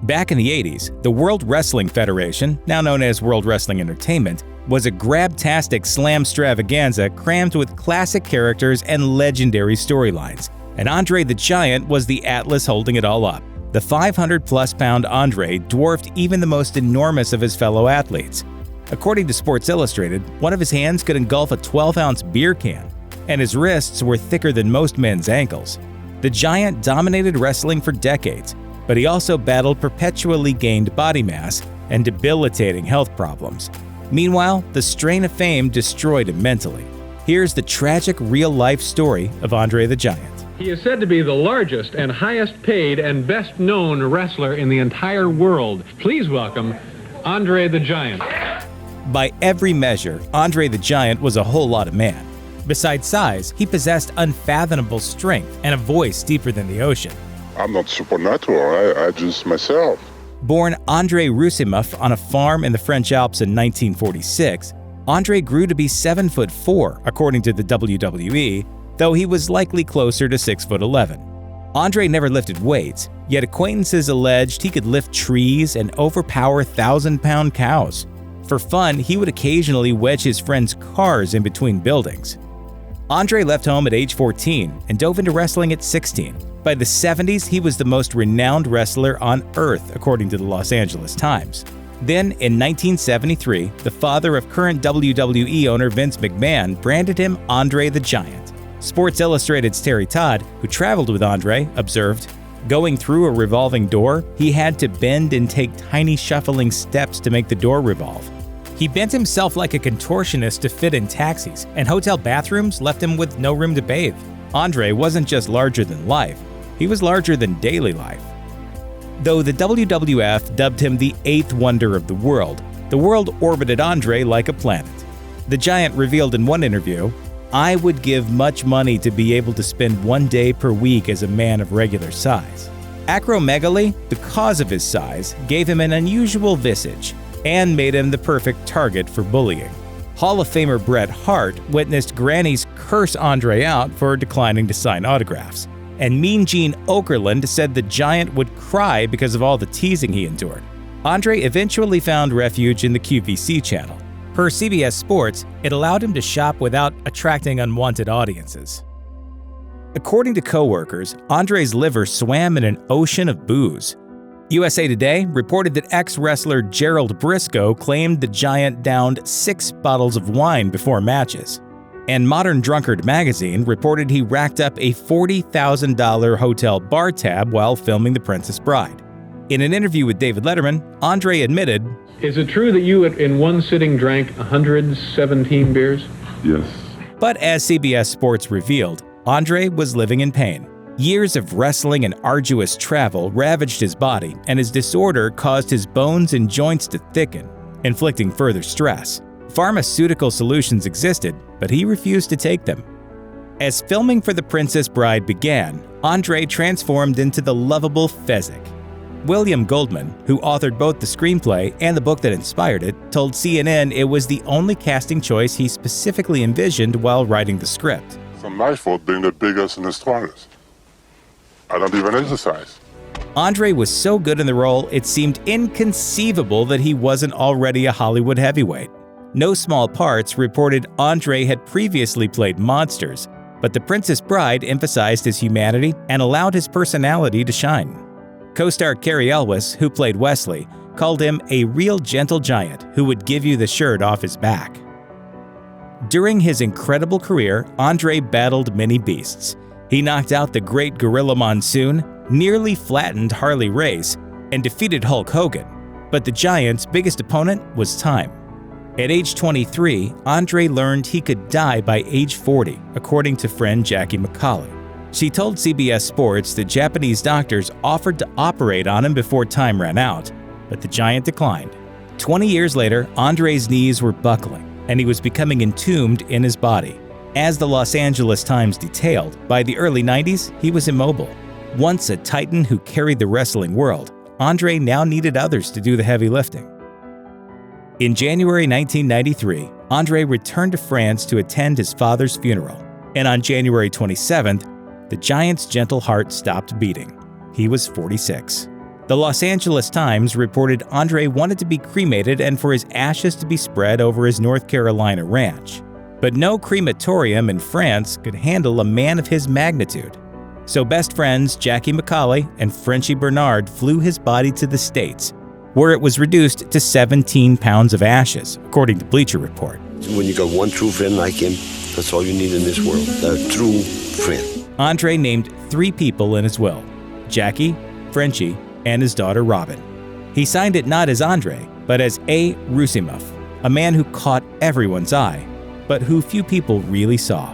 Back in the 80s, the World Wrestling Federation, now known as World Wrestling Entertainment, was a grab-tastic slam-stravaganza crammed with classic characters and legendary storylines. And Andre the Giant was the atlas holding it all up. The 500-plus pound Andre dwarfed even the most enormous of his fellow athletes. According to Sports Illustrated, one of his hands could engulf a 12-ounce beer can, and his wrists were thicker than most men's ankles. The Giant dominated wrestling for decades, but he also battled perpetually gained body mass and debilitating health problems. Meanwhile, the strain of fame destroyed him mentally. Here's the tragic real-life story of Andre the Giant. He is said to be the largest and highest paid and best known wrestler in the entire world. Please welcome Andre the Giant. By every measure, Andre the Giant was a whole lot of man. Besides size, he possessed unfathomable strength and a voice deeper than the ocean. I'm not supernatural, I just myself. Born Andre Roussimoff on a farm in the French Alps in 1946, Andre grew to be 7'4", according to the WWE, though he was likely closer to 6'11". Andre never lifted weights, yet acquaintances alleged he could lift trees and overpower 1,000-pound cows. For fun, he would occasionally wedge his friends' cars in between buildings. Andre left home at age 14 and dove into wrestling at 16. By the 70s, he was the most renowned wrestler on Earth, according to the Los Angeles Times. Then, in 1973, the father of current WWE owner Vince McMahon branded him Andre the Giant. Sports Illustrated's Terry Todd, who traveled with Andre, observed, "Going through a revolving door, he had to bend and take tiny shuffling steps to make the door revolve. He bent himself like a contortionist to fit in taxis, and hotel bathrooms left him with no room to bathe." Andre wasn't just larger than life, he was larger than daily life. Though the WWF dubbed him the eighth wonder of the world orbited Andre like a planet. The Giant revealed in one interview, "I would give much money to be able to spend 1 day per week as a man of regular size." Acromegaly, the cause of his size, gave him an unusual visage and made him the perfect target for bullying. Hall of Famer Bret Hart witnessed grannies curse Andre out for declining to sign autographs. And Mean Gene Okerlund said the Giant would cry because of all the teasing he endured. Andre eventually found refuge in the QVC channel. Per CBS Sports, it allowed him to shop without attracting unwanted audiences. According to co-workers, Andre's liver swam in an ocean of booze. USA Today reported that ex-wrestler Gerald Briscoe claimed the Giant downed 6 bottles of wine before matches. And Modern Drunkard magazine reported he racked up a $40,000 hotel bar tab while filming The Princess Bride. In an interview with David Letterman, Andre admitted, "Is it true that you in one sitting drank 117 beers? Yes. But as CBS Sports revealed, Andre was living in pain. Years of wrestling and arduous travel ravaged his body, and his disorder caused his bones and joints to thicken, inflicting further stress. Pharmaceutical solutions existed, but he refused to take them. As filming for The Princess Bride began, Andre transformed into the lovable Fezzik. William Goldman, who authored both the screenplay and the book that inspired it, told CNN it was the only casting choice he specifically envisioned while writing the script. It's not my fault being the biggest and the strongest. I don't even exercise. Andre was so good in the role, it seemed inconceivable that he wasn't already a Hollywood heavyweight. No Small Parts reported Andre had previously played monsters, but The Princess Bride emphasized his humanity and allowed his personality to shine. Co-star Cary Elwes, who played Wesley, called him a real gentle giant who would give you the shirt off his back. During his incredible career, Andre battled many beasts. He knocked out the great Gorilla Monsoon, nearly flattened Harley Race, and defeated Hulk Hogan. But the Giant's biggest opponent was time. At age 23, Andre learned he could die by age 40, according to friend Jackie McCauley. She told CBS Sports that Japanese doctors offered to operate on him before time ran out, but the Giant declined. 20 years later, Andre's knees were buckling, and he was becoming entombed in his body. As the Los Angeles Times detailed, by the early 90s, he was immobile. Once a titan who carried the wrestling world, Andre now needed others to do the heavy lifting. In January 1993, Andre returned to France to attend his father's funeral, and on January 27th, the Giant's gentle heart stopped beating. He was 46. The Los Angeles Times reported Andre wanted to be cremated and for his ashes to be spread over his North Carolina ranch. But no crematorium in France could handle a man of his magnitude. So best friends Jackie McCauley and Frenchie Bernard flew his body to the States, where it was reduced to 17 pounds of ashes, according to Bleacher Report. When you got one true friend like him, that's all you need in this world, a true friend. Andre named 3 people in his will: Jackie, Frenchie, and his daughter Robin. He signed it not as Andre, but as A. Roussimoff, a man who caught everyone's eye, but who few people really saw.